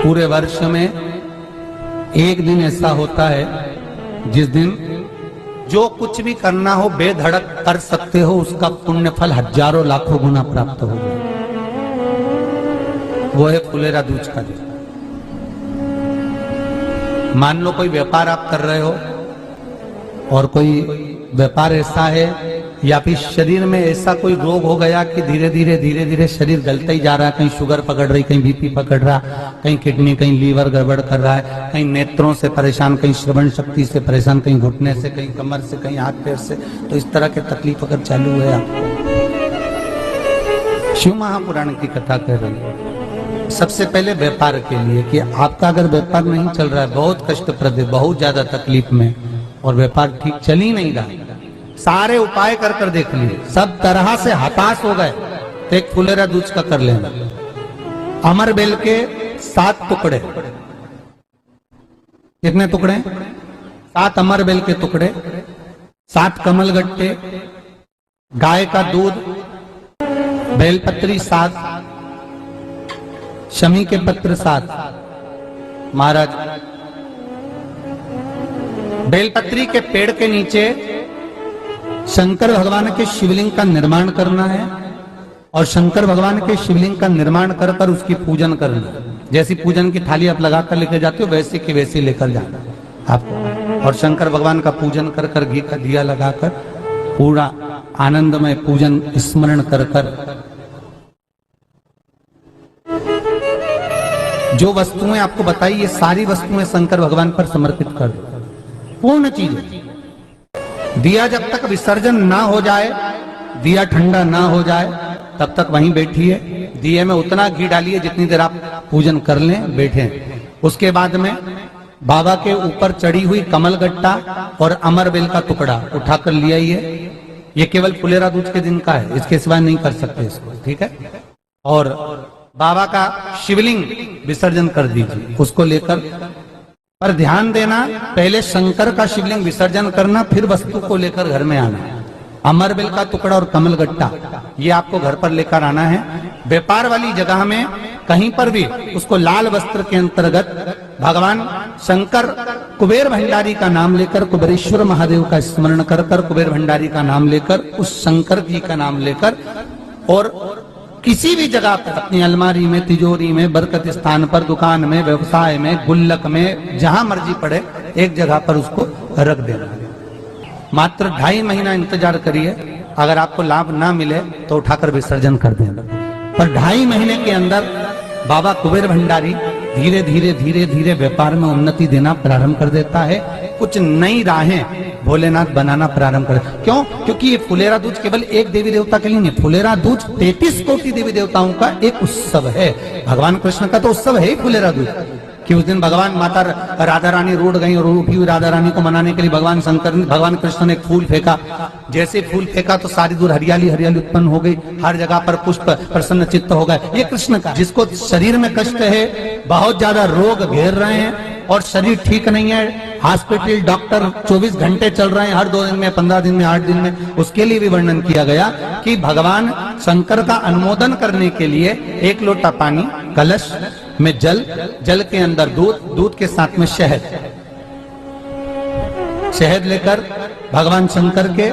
पूरे वर्ष में एक दिन ऐसा होता है जिस दिन जो कुछ भी करना हो बेधड़क कर सकते हो, उसका पुण्य फल हजारों लाखों गुना प्राप्त हो जाए। वो है फुलेरा दूज का दिन। मान लो कोई व्यापार आप कर रहे हो और कोई व्यापार ऐसा है या फिर शरीर में ऐसा कोई रोग हो गया कि धीरे धीरे शरीर गलता ही जा रहा है। कहीं शुगर पकड़ रही, कहीं बीपी पकड़ रहा, कहीं किडनी, कहीं लीवर गड़बड़ कर रहा है, कहीं नेत्रों से परेशान, कहीं श्रवण शक्ति से परेशान, कहीं घुटने से, कहीं कमर से, कहीं हाथ पैर से। तो इस तरह के तकलीफ अगर चालू है आपको, शिव महापुराण की कथा कह रही है सबसे पहले व्यापार के लिए कि आपका अगर व्यापार नहीं चल रहा है, बहुत कष्टप्रद है, बहुत ज्यादा तकलीफ में, और व्यापार ठीक चल ही नहीं रहा, सारे उपाय कर कर देख लिए, सब तरह से हताश हो गए, तो एक फुलेरा दूज का कर लेना। अमर बेल के 7 टुकड़े, कितने टुकड़े? 7 अमर बेल के टुकड़े, 7 कमल गट्टे, गाय का दूध, बेलपत्री 7, शमी के पत्र 7। महाराज बेलपत्री के पेड़ के नीचे शंकर भगवान के शिवलिंग का निर्माण करना है और शंकर भगवान के शिवलिंग का निर्माण कर कर उसकी पूजन करना। जैसी पूजन की थाली आप लगाकर लेकर जाते हो वैसे की वैसी लेकर जाना आपको, और शंकर भगवान का पूजन कर कर घी का दिया लगाकर पूरा आनंदमय पूजन स्मरण कर कर जो वस्तुएं आपको बताई, ये सारी वस्तुएं शंकर भगवान पर समर्पित कर दो, पूर्ण चीजें। दिया जब तक विसर्जन ना हो जाए, दिया ठंडा ना हो जाए, तब तक वहीं बैठिए। दिए में उतना घी डालिए जितनी देर आप पूजन कर लें, बैठे। उसके बाद में बाबा के ऊपर चढ़ी हुई कमल गट्टा और अमर बेल का टुकड़ा उठाकर ले आइए। ये केवल फुलेरा दूज के दिन का है, इसके सिवा नहीं कर सकते इसको, ठीक है। और बाबा का शिवलिंग विसर्जन कर दीजिए, उसको लेकर, पर ध्यान देना पहले शंकर का शिवलिंग विसर्जन करना, फिर वस्तु को लेकर घर में आना। अमर बेल का टुकड़ा और कमल गट्टा ये आपको घर पर लेकर आना है। व्यापार वाली जगह में कहीं पर भी उसको लाल वस्त्र के अंतर्गत भगवान शंकर कुबेर भंडारी का नाम लेकर, कुबेरेश्वर महादेव का स्मरण कर कर, कुबेर भंडारी का नाम लेकर, उस शंकर जी का नाम लेकर, और किसी भी जगह पर अपनी अलमारी में, तिजोरी में, बरकत स्थान पर, दुकान में, व्यवसाय में, गुल्लक में, जहां मर्जी पड़े एक जगह पर उसको रख देना। मात्र 2.5 महीना इंतजार करिए, अगर आपको लाभ ना मिले तो उठाकर विसर्जन कर देना। पर 2.5 महीने के अंदर बाबा कुबेर भंडारी धीरे धीरे व्यापार में उन्नति देना प्रारंभ कर देता है। कुछ नई राहें भोलेनाथ बनाना प्रारंभ कर। क्यों? क्योंकि ये फुलेरा दूज केवल एक देवी देवता के लिए नहीं, फुलेरा दूज 33 कोटि देवी देवताओं का एक उत्सव है। भगवान कृष्ण का तो उत्सव है ही फुलेरा दूज, कि उस दिन भगवान माता राधा रानी रूठ गई और उठी हुई राधा रानी को मनाने के लिए भगवान कृष्ण ने एक फूल फेंका। जैसे फूल फेंका तो सारी दूर हरियाली उत्पन्न हो गई, हर जगह पर पुष्प प्रसन्न चित्त हो गए। ये कृष्ण का, जिसको शरीर में कष्ट है, बहुत ज्यादा रोग घेर रहे हैं और शरीर ठीक नहीं है, हॉस्पिटल डॉक्टर 24 घंटे चल रहे हैं, हर 2 दिन में, 15 दिन में, 8 दिन में, उसके लिए भी वर्णन किया गया कि भगवान शंकर का अनुमोदन करने के लिए 1 लोटा पानी, कलश में जल, जल के अंदर दूध, दूध के साथ में शहद, शहद लेकर भगवान शंकर के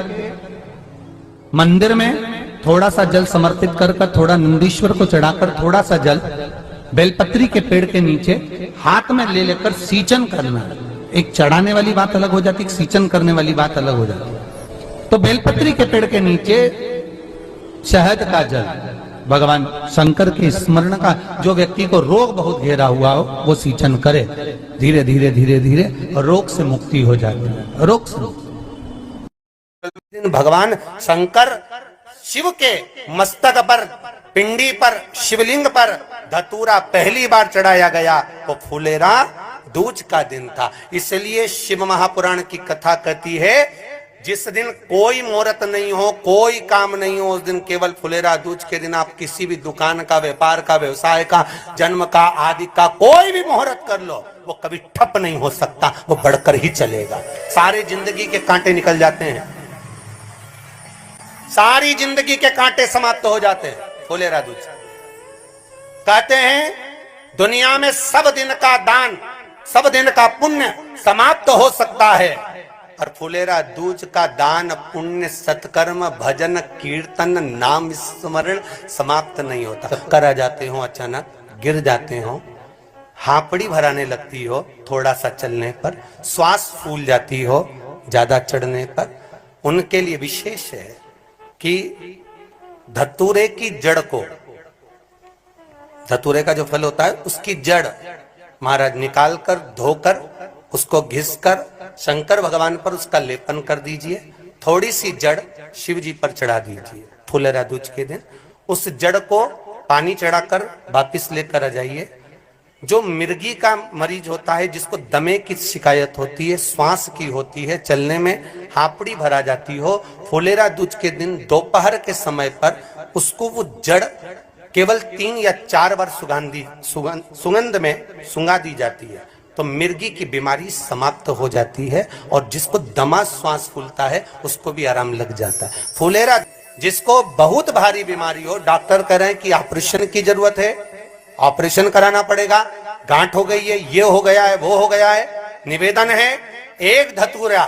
मंदिर में थोड़ा सा जल समर्पित कर कर, थोड़ा नंदीश्वर को चढ़ाकर, थोड़ा सा जल बेलपत्री के पेड़ के नीचे हाथ में ले लेकर सींचन करना। एक चढ़ाने वाली बात अलग हो जाती, एक सींचन करने वाली बात अलग हो जाती। तो बेलपत्री के पेड़ के नीचे शहद का जल, भगवान शंकर के स्मरण का, जो व्यक्ति को रोग बहुत घेरा हुआ हो वो सींचन करे, धीरे धीरे रोग से मुक्ति हो जाती है। रोग से भगवान शंकर शिव के मस्तक पर, पिंडी पर, शिवलिंग पर धतूरा पहली बार चढ़ाया गया तो फुलेरा दूज का दिन था। इसलिए शिव महापुराण की कथा कहती है जिस दिन कोई मुहूर्त नहीं हो, कोई काम नहीं हो, उस दिन केवल फुलेरा दूज के दिन आप किसी भी दुकान का, व्यापार का, व्यवसाय का, जन्म का, आदि का कोई भी मुहूर्त कर लो, वो कभी ठप नहीं हो सकता, वो बढ़कर ही चलेगा। सारी जिंदगी के कांटे निकल जाते हैं, सारी जिंदगी के कांटे समाप्त हो जाते हैं फुलेरा दूज। कहते हैं दुनिया में सब दिन का दान, सब दिन का पुण्य समाप्त हो सकता है, और फुलेरा दूज का दान, पुण्य, सत्कर्म, भजन, कीर्तन, नाम स्मरण समाप्त नहीं होता। चक्कर आ जाते हो, अचानक गिर जाते हो, हापड़ी भराने लगती हो थोड़ा सा चलने पर, श्वास फूल जाती हो ज्यादा चढ़ने पर, उनके लिए विशेष है कि धतूरे की जड़ को, धतूरे का जो फल होता है उसकी जड़ महाराज निकाल कर, धोकर, उसको घिसकर शंकर भगवान पर उसका लेपन कर दीजिए। थोड़ी सी जड़ शिव जी पर चढ़ा दीजिए फुलेरा दूज के दिन। उस जड़ को पानी चढ़ाकर वापिस लेकर आ जाइए। जो मिर्गी का मरीज होता है, जिसको दमे की शिकायत होती है, श्वास की होती है, चलने में हापड़ी भरा जाती हो, फुलेरा दूज के दिन दोपहर के समय पर उसको वो जड़ केवल 3 या 4 बार सुगंध में सुंगा दी जाती है, तो मिर्गी की बीमारी समाप्त हो जाती है, और जिसको दमा श्वास फूलता है उसको भी आराम लग जाता है। फुलेरा, जिसको बहुत भारी बीमारी हो, डॉक्टर कह रहे हैं कि ऑपरेशन की जरूरत है, ऑपरेशन कराना पड़ेगा, गांठ हो गई है, ये हो गया है, वो हो गया है, निवेदन है एक धतूरा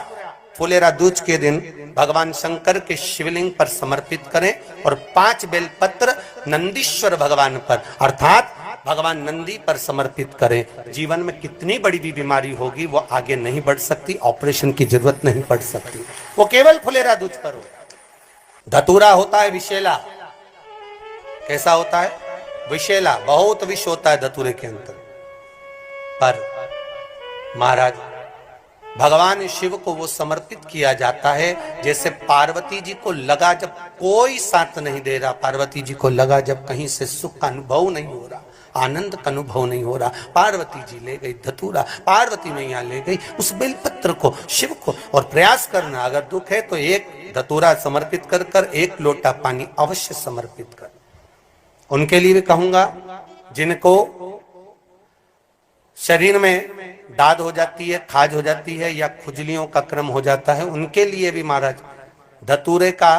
फुलेरा दूज के दिन भगवान शंकर के शिवलिंग पर समर्पित करें, और 5 बेलपत्र नंदीश्वर भगवान पर अर्थात भगवान नंदी पर समर्पित करें। जीवन में कितनी बड़ी भी बीमारी होगी वो आगे नहीं बढ़ सकती, ऑपरेशन की जरूरत नहीं पड़ सकती, वो केवल फुलेरा दूज पर हो। धतूरा होता है विषैला। कैसा होता है? विषैला, बहुत विष होता है धतूरे के अंदर। पर महाराज भगवान शिव को वो समर्पित किया जाता है जैसे पार्वती जी को लगा, जब कोई साथ नहीं दे रहा, पार्वती जी को लगा जब कहीं से सुख का अनुभव नहीं हो रहा, आनंद का अनुभव नहीं हो रहा, पार्वती जी ले गई धतूरा, पार्वती मैया ले गई उस बेलपत्र को शिव को। और प्रयास करना, अगर दुख है तो एक धतूरा समर्पित कर कर 1 लोटा पानी अवश्य समर्पित कर। उनके लिए भी कहूंगा जिनको शरीर में दाद हो जाती है, खाज हो जाती है, या खुजलियों का क्रम हो जाता है, उनके लिए भी महाराज धतूरे का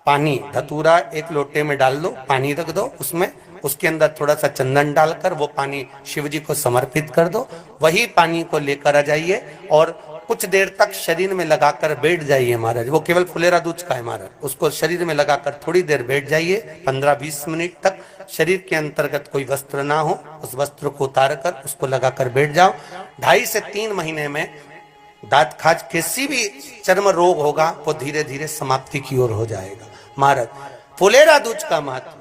पानी, धतूरा 1 लोटे में डाल दो, पानी रख दो उसमें, उसके अंदर थोड़ा सा चंदन डालकर वो पानी शिव जी को समर्पित कर दो। वही पानी को लेकर आ जाइए और कुछ देर तक शरीर में लगाकर बैठ जाइए महाराज। वो केवल फुलेरा दूज का है महाराज, उसको शरीर में लगाकर थोड़ी देर बैठ जाइए, 15-20 मिनट तक। शरीर के अंतर्गत कोई वस्त्र ना हो, उस वस्त्र को उतार कर उसको लगाकर बैठ जाओ। 2.5 से 3 महीने में दांत खाज, किसी भी चर्म रोग होगा वो धीरे धीरे समाप्ति की ओर हो जाएगा। महाराज फुलेरा दूज का महत्व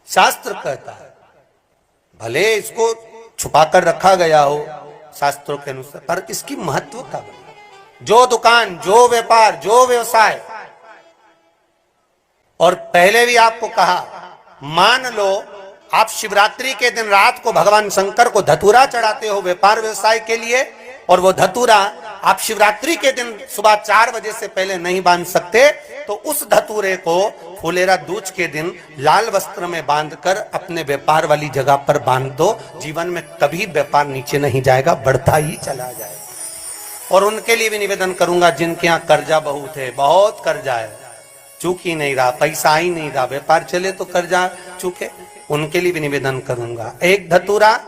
शास्त्र कहता है, भले इसको छुपाकर रखा गया हो शास्त्रों के अनुसार, पर इसकी महत्व का जो दुकान, जो व्यापार, जो व्यवसाय, और पहले भी आपको कहा, मान लो आप शिवरात्रि के दिन रात को भगवान शंकर को धतूरा चढ़ाते हो व्यापार व्यवसाय के लिए, और वो धतूरा आप शिवरात्रि के दिन सुबह 4 बजे से पहले नहीं बांध सकते, तो उस धतूरे को फुलेरा दूज के दिन लाल वस्त्र में बांधकर अपने व्यापार वाली जगह पर बांध दो। जीवन में कभी व्यापार नीचे नहीं जाएगा, बढ़ता ही चला जाएगा। और उनके लिए भी निवेदन करूंगा जिनके यहाँ कर्जा बहुत है, बहुत कर्जा है, चूक ही नहीं रहा, पैसा ही नहीं रहा, व्यापार चले तो कर्जा चूके, उनके लिए भी निवेदन करूंगा। एक धतूरा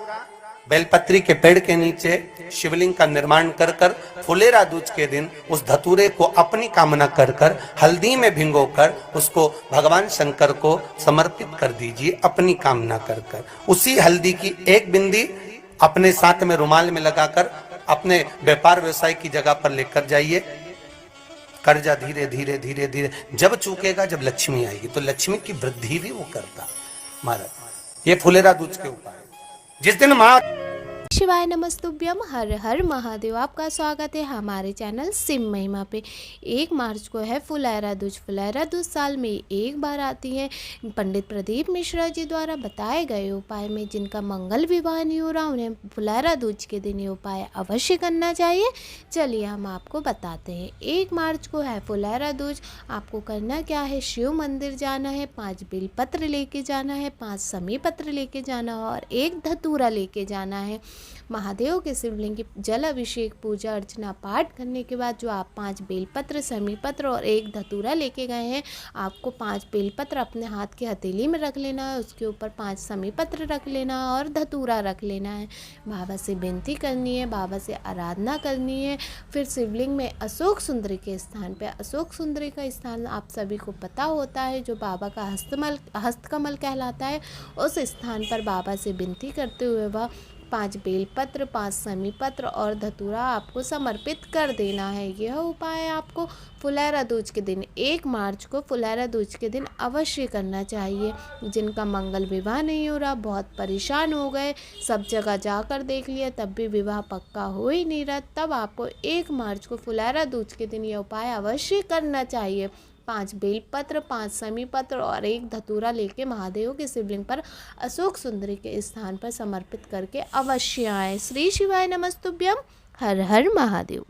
बेलपत्री के पेड़ के नीचे शिवलिंग का निर्माण कर कर फुलेरा दूज के दिन उस धतूरे को अपनी कामना कर कर हल्दी में भिंगोकर उसको भगवान शंकर को समर्पित कर दीजिए अपनी कामना कर कर। उसी हल्दी की 1 बिंदी अपने साथ में रुमाल में लगाकर अपने व्यापार व्यवसाय की जगह पर लेकर जाइए। कर्जा धीरे धीरे धीरे धीरे जब चूकेगा, जब लक्ष्मी आएगी, तो लक्ष्मी की वृद्धि भी वो करता। महाराज ये फुलेरा दूज के उपाय जिस दिन माँ शिवाय नमस्तुभ्यम, हर हर महादेव। आपका स्वागत है हमारे चैनल शिव महिमा पे। 1 मार्च को है फुलेरा दूज। फुलेरा दूज साल में 1 बार आती है। पंडित प्रदीप मिश्रा जी द्वारा बताए गए उपाय में जिनका मंगल विवाह नहीं हो रहा, उन्हें फुलेरा दूज के दिन ये उपाय अवश्य करना चाहिए। चलिए हम आपको बताते हैं। 1 मार्च को है फुलेरा दूज। आपको करना क्या है, शिव मंदिर जाना है, 5 बेलपत्र लेके जाना है, 5 समी पत्र लेके जाना है और 1 धतूरा लेके जाना है। महादेव के शिवलिंग की जल अभिषेक पूजा अर्चना पाठ करने के बाद जो आप 5 बेलपत्र, समीपत्र और 1 धतूरा लेके गए हैं, आपको 5 बेलपत्र अपने हाथ की हथेली में रख लेना है, उसके ऊपर 5 समीपत्र रख लेना है और धतूरा रख लेना है। बाबा से विनती करनी है, बाबा से आराधना करनी है। फिर शिवलिंग में अशोक सुंदरी के स्थान पे, अशोक सुंदरी का स्थान आप सभी को पता होता है, जो बाबा का हस्तकमल कहलाता है, उस स्थान पर बाबा से विनती करते हुए वह 5 बेलपत्र, 5 समीपत्र और धतूरा आपको समर्पित कर देना है। यह उपाय आपको फुलैरा दूज के दिन 1 मार्च को फुलैरा दूज के दिन अवश्य करना चाहिए। जिनका मंगल विवाह नहीं हो रहा, बहुत परेशान हो गए, सब जगह जाकर देख लिया तब भी विवाह पक्का हो ही नहीं रहा, तब आपको 1 मार्च को फुलैरा दूज के दिन यह उपाय अवश्य करना चाहिए। 5 बेलपत्र, 5 समीपत्र और 1 धतूरा लेके महादेव के शिवलिंग पर अशोक सुंदरी के स्थान पर समर्पित करके अवश्य आए। श्री शिवाय नमस्तुभ्यम। हर हर महादेव।